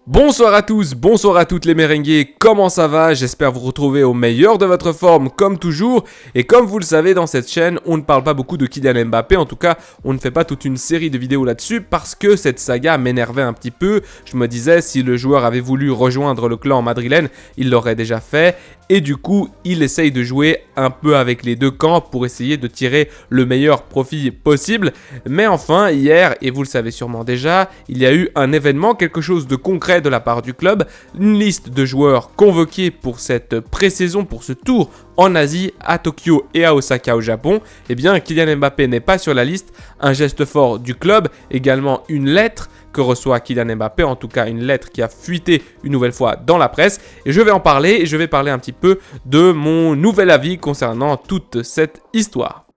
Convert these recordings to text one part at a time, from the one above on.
Bonsoir à tous, bonsoir à toutes les merengues, comment ça va? J'espère vous retrouver au meilleur de votre forme comme toujours. Et comme vous le savez, dans cette chaîne, on ne parle pas beaucoup de Kylian Mbappé. En tout cas, on ne fait pas toute une série de vidéos là-dessus parce que cette saga m'énervait un petit peu. Je me disais, si le joueur avait voulu rejoindre le clan madrilène, il l'aurait déjà fait. Et du coup, il essaye de jouer un peu avec les deux camps pour essayer de tirer le meilleur profit possible. Mais enfin, hier, et vous le savez sûrement déjà, il y a eu un événement, quelque chose de concret de la part du club, une liste de joueurs convoqués pour cette pré-saison, pour ce tour en Asie, à Tokyo et à Osaka au Japon. Eh bien, Kylian Mbappé n'est pas sur la liste. Un geste fort du club, également une lettre que reçoit Kylian Mbappé, en tout cas une lettre qui a fuité une nouvelle fois dans la presse. Et je vais en parler et je vais parler un petit peu de mon nouvel avis concernant toute cette histoire.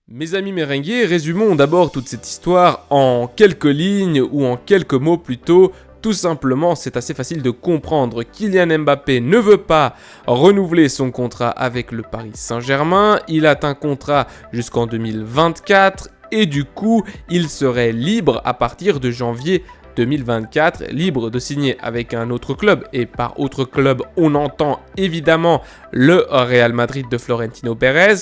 Mes amis merengues, résumons d'abord toute cette histoire en quelques lignes ou en quelques mots plutôt. Tout simplement, c'est assez facile de comprendre. Kylian Mbappé ne veut pas renouveler son contrat avec le Paris Saint-Germain. Il a un contrat jusqu'en 2024 et du coup, il serait libre à partir de janvier 2024, libre de signer avec un autre club. Et par autre club, on entend évidemment le Real Madrid de Florentino Pérez.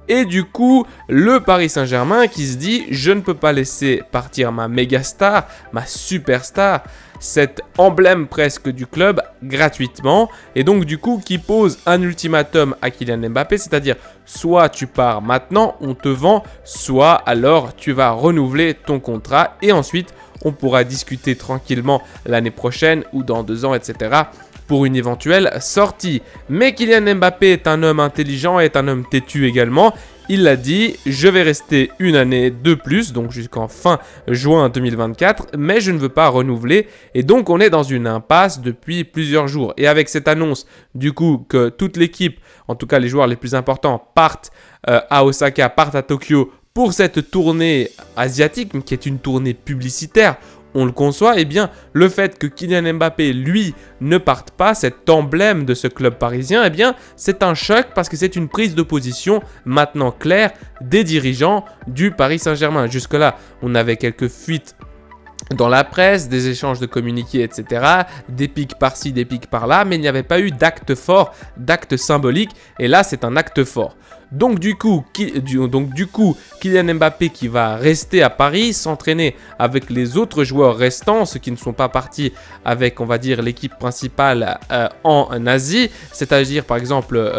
Et du coup, le Paris Saint-Germain qui se dit « Je ne peux pas laisser partir ma méga star, ma superstar, cet emblème presque du club gratuitement. » Et donc du coup, qui pose un ultimatum à Kylian Mbappé, c'est-à-dire soit tu pars maintenant, on te vend, soit alors tu vas renouveler ton contrat et ensuite on pourra discuter tranquillement l'année prochaine ou dans 2 ans, etc. pour une éventuelle sortie. Mais Kylian Mbappé est un homme intelligent et est un homme têtu également. Il l'a dit, je vais rester une année de plus, donc jusqu'en fin juin 2024, mais je ne veux pas renouveler. Et donc on est dans une impasse depuis plusieurs jours. Et avec cette annonce, du coup, que toute l'équipe, en tout cas les joueurs les plus importants, partent à Osaka, partent à Tokyo pour cette tournée asiatique, qui est une tournée publicitaire, on le conçoit, eh bien, le fait que Kylian Mbappé, lui, ne parte pas, cet emblème de ce club parisien, eh bien, c'est un choc parce que c'est une prise de position maintenant claire des dirigeants du Paris Saint-Germain. Jusque-là, on avait quelques fuites dans la presse, des échanges de communiqués, etc., des pics par-ci, des pics par-là, mais il n'y avait pas eu d'acte fort, d'acte symbolique, et là, c'est un acte fort. Donc du coup, Kylian Mbappé qui va rester à Paris, s'entraîner avec les autres joueurs restants, ceux qui ne sont pas partis avec, on va dire, l'équipe principale en Asie, c'est-à-dire par exemple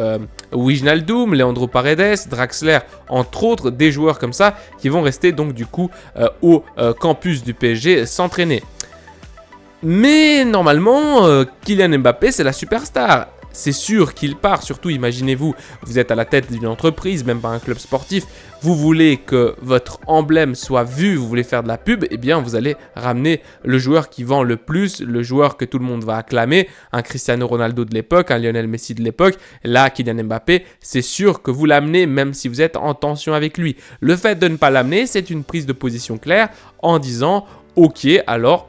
Wijnaldum, Leandro Paredes, Draxler, entre autres, des joueurs comme ça qui vont rester donc du coup au campus du PSG s'entraîner. Mais normalement, Kylian Mbappé, c'est la superstar. C'est sûr qu'il part, surtout imaginez-vous, vous êtes à la tête d'une entreprise, même pas un club sportif, vous voulez que votre emblème soit vu, vous voulez faire de la pub, eh bien vous allez ramener le joueur qui vend le plus, le joueur que tout le monde va acclamer, un Cristiano Ronaldo de l'époque, un Lionel Messi de l'époque, là Kylian Mbappé, c'est sûr que vous l'amenez même si vous êtes en tension avec lui. Le fait de ne pas l'amener, c'est une prise de position claire en disant « Ok, alors… »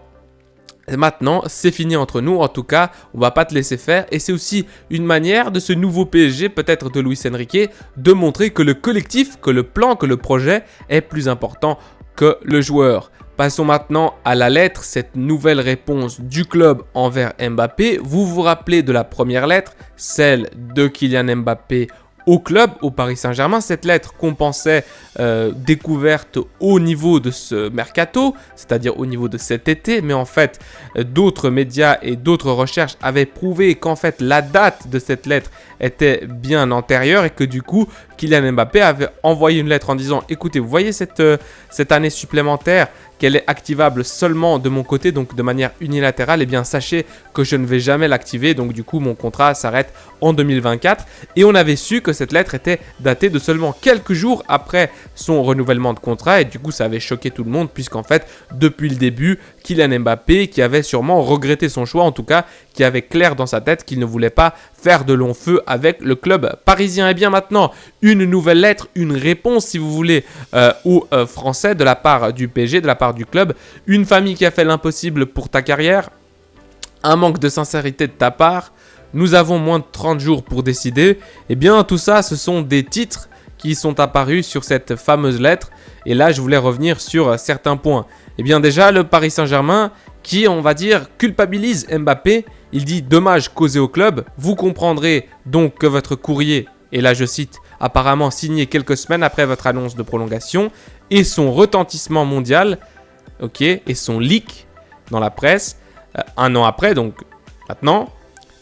Maintenant, c'est fini entre nous, en tout cas, on va pas te laisser faire et c'est aussi une manière de ce nouveau PSG, peut-être de Luis Enrique, de montrer que le collectif, que le plan, que le projet est plus important que le joueur. Passons maintenant à la lettre, cette nouvelle réponse du club envers Mbappé. Vous vous rappelez de la première lettre, celle de Kylian Mbappé au club, au Paris Saint-Germain. Cette lettre qu'on pensait découverte au niveau de ce mercato, c'est-à-dire au niveau de cet été, mais en fait, d'autres médias et d'autres recherches avaient prouvé qu'en fait, la date de cette lettre était bien antérieure et que du coup, Kylian Mbappé avait envoyé une lettre en disant « Écoutez, vous voyez cette année supplémentaire qu'elle est activable seulement de mon côté, donc de manière unilatérale, eh bien sachez que je ne vais jamais l'activer, donc du coup mon contrat s'arrête en 2024. » Et on avait su que cette lettre était datée de seulement quelques jours après son renouvellement de contrat, et du coup ça avait choqué tout le monde, puisqu'en fait, depuis le début, Kylian Mbappé, qui avait sûrement regretté son choix, en tout cas, qui avait clair dans sa tête qu'il ne voulait pas faire de long feu avec le club parisien. Et bien maintenant, une nouvelle lettre, une réponse si vous voulez aux Français de la part du PSG, de la part du club. Une famille qui a fait l'impossible pour ta carrière, un manque de sincérité de ta part, nous avons moins de 30 jours pour décider. Et bien tout ça, ce sont des titres qui sont apparus sur cette fameuse lettre. Et là, je voulais revenir sur certains points. Eh bien déjà, le Paris Saint-Germain qui, on va dire, culpabilise Mbappé. Il dit « dommage causé au club, vous comprendrez donc que votre courrier, et là je cite, apparemment signé quelques semaines après votre annonce de prolongation, et son retentissement mondial, ok, et son leak dans la presse, un an après, donc maintenant,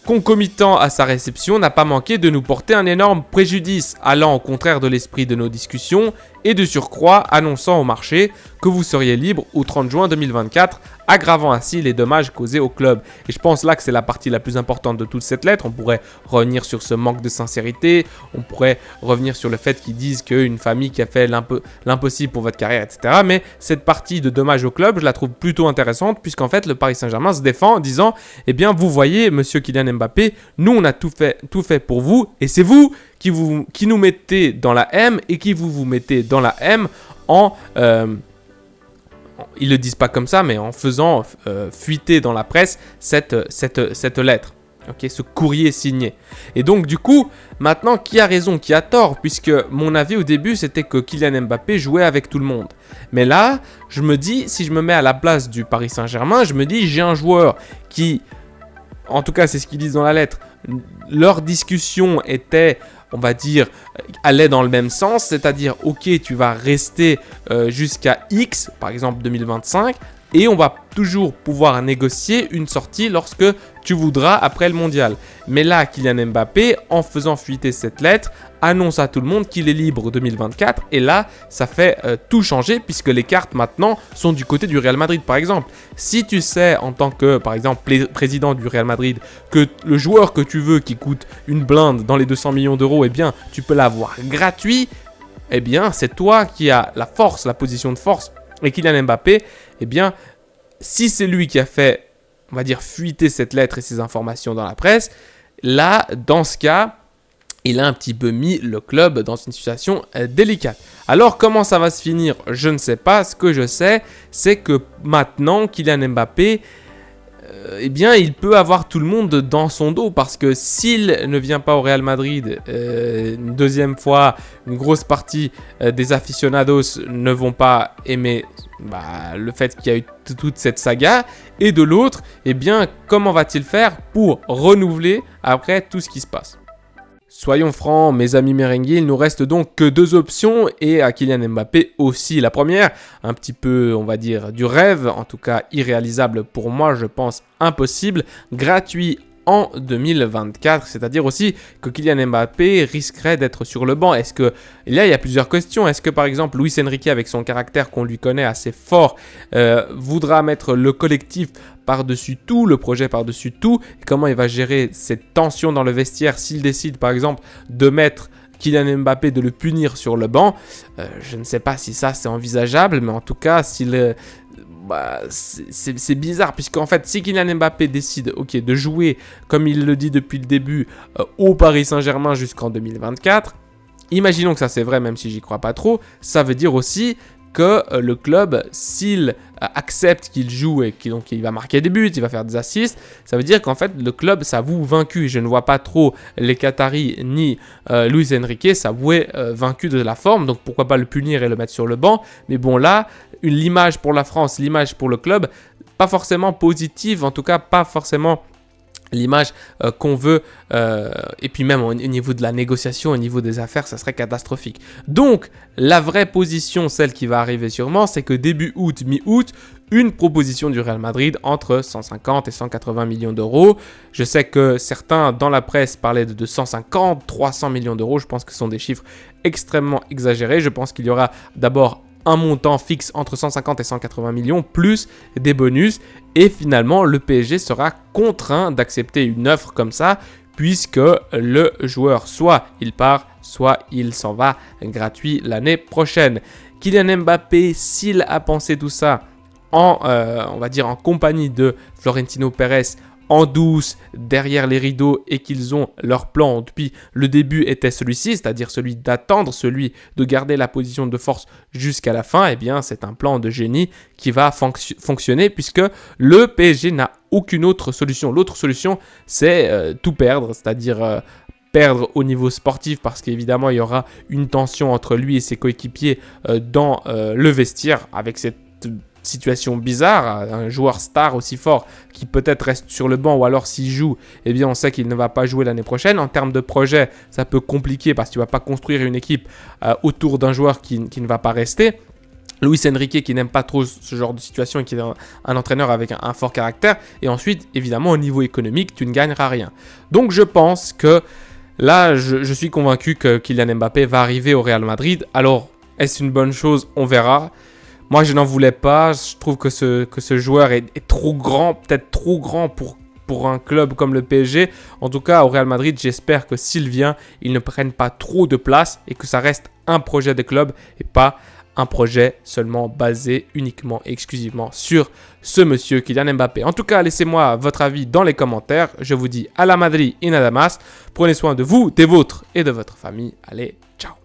concomitant à sa réception, n'a pas manqué de nous porter un énorme préjudice, allant au contraire de l'esprit de nos discussions, et de surcroît annonçant au marché que vous seriez libre au 30 juin 2024, aggravant ainsi les dommages causés au club. Et je pense là que c'est la partie la plus importante de toute cette lettre. On pourrait revenir sur ce manque de sincérité, on pourrait revenir sur le fait qu'ils disent qu'une famille qui a fait l'impossible pour votre carrière, etc. Mais cette partie de dommages au club, je la trouve plutôt intéressante, puisqu'en fait le Paris Saint-Germain se défend en disant « Eh bien vous voyez, monsieur Kylian Mbappé, nous on a tout fait pour vous, et c'est vous qui nous mettez dans la M, et qui vous mettez dans la M en... ils le disent pas comme ça, mais en faisant fuiter dans la presse cette lettre, ok, ce courrier signé. Et donc du coup, maintenant, qui a raison, qui a tort, puisque mon avis au début, c'était que Kylian Mbappé jouait avec tout le monde. Mais là, je me dis, si je me mets à la place du Paris Saint-Germain, je me dis, j'ai un joueur qui, en tout cas, c'est ce qu'ils disent dans la lettre, leur discussion était... on va dire, allait dans le même sens, c'est-à-dire, ok, tu vas rester jusqu'à X, par exemple 2025, et on va toujours pouvoir négocier une sortie lorsque tu voudras après le mondial. Mais là, Kylian Mbappé, en faisant fuiter cette lettre, annonce à tout le monde qu'il est libre 2024, et là, ça fait tout changer, puisque les cartes maintenant sont du côté du Real Madrid, par exemple. Si tu sais, en tant que, par exemple, président du Real Madrid, que le joueur que tu veux qui coûte une blinde dans les 200 millions d'euros, eh bien, tu peux l'avoir gratuit, eh bien, c'est toi qui as la force, la position de force. Et Kylian Mbappé, eh bien, si c'est lui qui a fait, on va dire, fuiter cette lettre et ces informations dans la presse, là, dans ce cas, il a un petit peu mis le club dans une situation délicate. Alors, comment ça va se finir? Je ne sais pas. Ce que je sais, c'est que maintenant, Kylian Mbappé, eh bien, il peut avoir tout le monde dans son dos, parce que s'il ne vient pas au Real Madrid une deuxième fois, une grosse partie des aficionados ne vont pas aimer le fait qu'il y a eu toute cette saga, et de l'autre, eh bien, comment va-t-il faire pour renouveler après tout ce qui se passe? Soyons francs, mes amis merengues, il nous reste donc que deux options, et à Kylian Mbappé aussi. La première, un petit peu, on va dire, du rêve, en tout cas irréalisable pour moi, je pense impossible, gratuit en 2024, c'est-à-dire aussi que Kylian Mbappé risquerait d'être sur le banc. Est-ce que, là il y a plusieurs questions, est-ce que par exemple Luis Enrique, avec son caractère qu'on lui connaît assez fort, voudra mettre le collectif par-dessus tout, le projet par-dessus tout, et comment il va gérer cette tension dans le vestiaire s'il décide par exemple de mettre Kylian Mbappé, de le punir sur le banc? Je ne sais pas si ça c'est envisageable, mais en tout cas c'est bizarre, puisqu'en fait si Kylian Mbappé décide de jouer comme il le dit depuis le début au Paris Saint-Germain jusqu'en 2024, imaginons que ça c'est vrai, même si j'y crois pas trop, ça veut dire aussi que le club, s'il accepte qu'il joue et qu'il va marquer des buts, il va faire des assists, ça veut dire qu'en fait le club s'avoue vaincu. Je ne vois pas trop les Qataris ni Luis Enrique s'avouer vaincu de la forme, donc pourquoi pas le punir et le mettre sur le banc. Mais bon, là, l'image pour la France, l'image pour le club, pas forcément positive, en tout cas pas forcément l'image qu'on veut, et puis même au niveau de la négociation, au niveau des affaires, ça serait catastrophique. Donc, la vraie position, celle qui va arriver sûrement, c'est que début août, mi-août, une proposition du Real Madrid entre 150 et 180 millions d'euros. Je sais que certains dans la presse parlaient de 150, 300 millions d'euros. Je pense que ce sont des chiffres extrêmement exagérés. Je pense qu'il y aura d'abord un montant fixe entre 150 et 180 millions, plus des bonus. Et finalement, le PSG sera contraint d'accepter une offre comme ça, puisque le joueur, soit il part, soit il s'en va gratuit l'année prochaine. Kylian Mbappé, s'il a pensé tout ça on va dire en compagnie de Florentino Pérez, en douce, derrière les rideaux, et qu'ils ont leur plan depuis le début était celui-ci, c'est-à-dire celui d'attendre, celui de garder la position de force jusqu'à la fin, eh bien c'est un plan de génie qui va fonctionner, puisque le PSG n'a aucune autre solution. L'autre solution, c'est tout perdre, c'est-à-dire perdre au niveau sportif parce qu'évidemment il y aura une tension entre lui et ses coéquipiers dans le vestiaire avec cette situation bizarre, un joueur star aussi fort qui peut-être reste sur le banc ou alors s'il joue, eh bien on sait qu'il ne va pas jouer l'année prochaine. En termes de projet, ça peut compliquer parce que tu ne vas pas construire une équipe autour d'un joueur qui ne va pas rester. Luis Enrique qui n'aime pas trop ce genre de situation et qui est un entraîneur avec un fort caractère. Et ensuite, évidemment, au niveau économique, tu ne gagneras rien. Donc je pense que là, je suis convaincu que Kylian Mbappé va arriver au Real Madrid. Alors, est-ce une bonne chose? On verra. Moi, je n'en voulais pas. Je trouve que ce joueur est trop grand, peut-être trop grand pour un club comme le PSG. En tout cas, au Real Madrid, j'espère que s'il vient, il ne prenne pas trop de place et que ça reste un projet de club et pas un projet seulement basé uniquement et exclusivement sur ce monsieur Kylian Mbappé. En tout cas, laissez-moi votre avis dans les commentaires. Je vous dis à la Madrid et nada más. Prenez soin de vous, des vôtres et de votre famille. Allez, ciao!